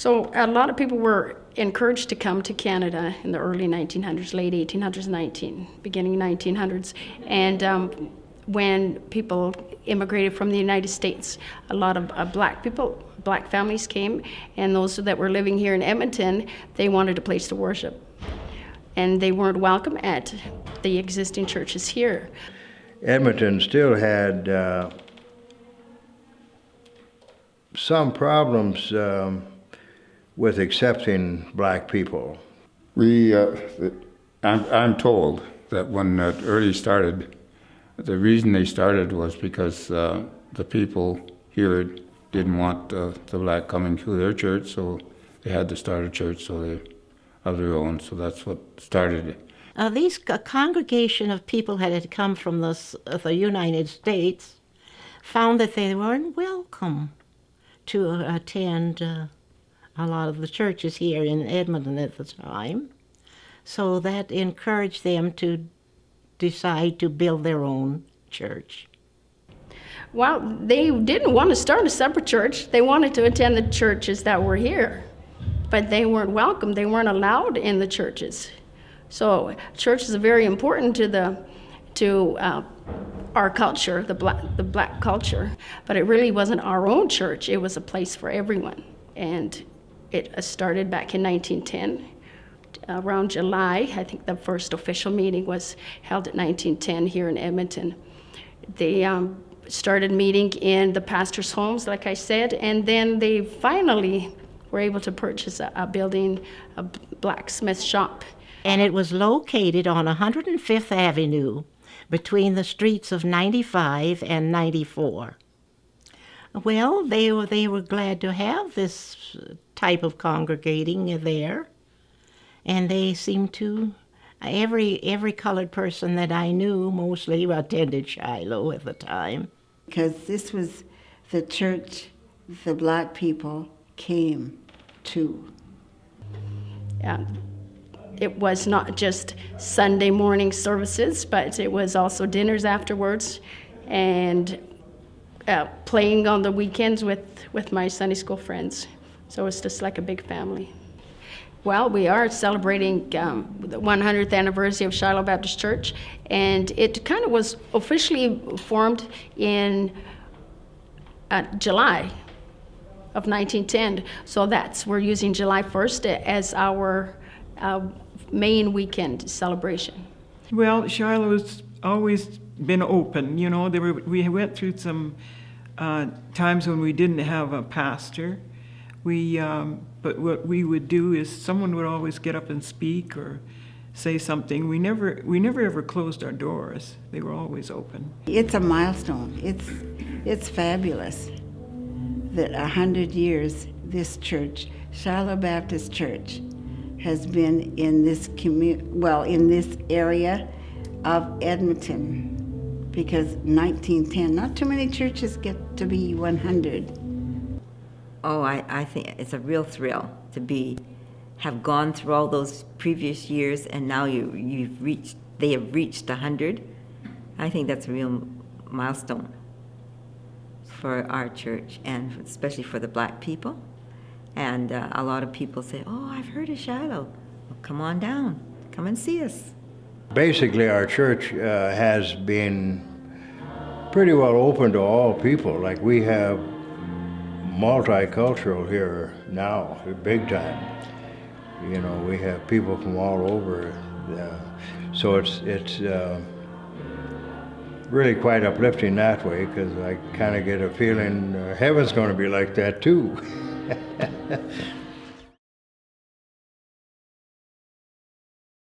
So a lot of people were encouraged to come to Canada in the early 1900s, late 1800s, beginning 1900s. And when people immigrated from the United States, a lot of black families came, and those that were living here in Edmonton, they wanted a place to worship. And they weren't welcome at the existing churches here. Edmonton still had some problems with accepting black people. I'm told that when it early started, the reason they started was because the people here didn't want the black coming to their church, so they had to start a church of their own. So that's what started it. These congregation of people that had come from the United States found that they weren't welcome to attend a lot of the churches here in Edmonton at the time. So that encouraged them to decide to build their own church. Well, they didn't want to start a separate church. They wanted to attend the churches that were here, but they weren't welcome. They weren't allowed in the churches. So churches are very important to our culture, the black culture, but it really wasn't our own church. It was a place for everyone. And it started back in 1910. Around July, I think the first official meeting was held at 1910 here in Edmonton. They started meeting in the pastors' homes, like I said, and then they finally were able to purchase a building, a blacksmith shop. And it was located on 105th Avenue between the streets of 95 and 94. Well, they were glad to have this type of congregating there, and they seemed to, every colored person that I knew mostly attended Shiloh at the time. Because this was the church the black people came to. Yeah. It was not just Sunday morning services, but it was also dinners afterwards, and playing on the weekends with my Sunday school friends. So it's just like a big family. Well, we are celebrating the 100th anniversary of Shiloh Baptist Church, and it kind of was officially formed in July of 1910. So we're using July 1st as our main weekend celebration. Well, Shiloh's always been open. You know, we went through some times when we didn't have a pastor. But what we would do is someone would always get up and speak or say something. We never ever closed our doors. They were always open. It's a milestone. It's fabulous that 100 years this church, Shiloh Baptist Church, has been in this in this area of Edmonton, because 1910, not too many churches get to be 100. Oh, I think it's a real thrill to have gone through all those previous years, and now they have reached 100. I think that's a real milestone for our church, and especially for the black people. And a lot of people say, "Oh, I've heard of Shiloh. Well, come on down. Come and see us." Basically, our church has been pretty well open to all people. Like, we have multicultural here now, big time. You know, we have people from all over. So it's really quite uplifting that way, because I kind of get a feeling heaven's going to be like that too.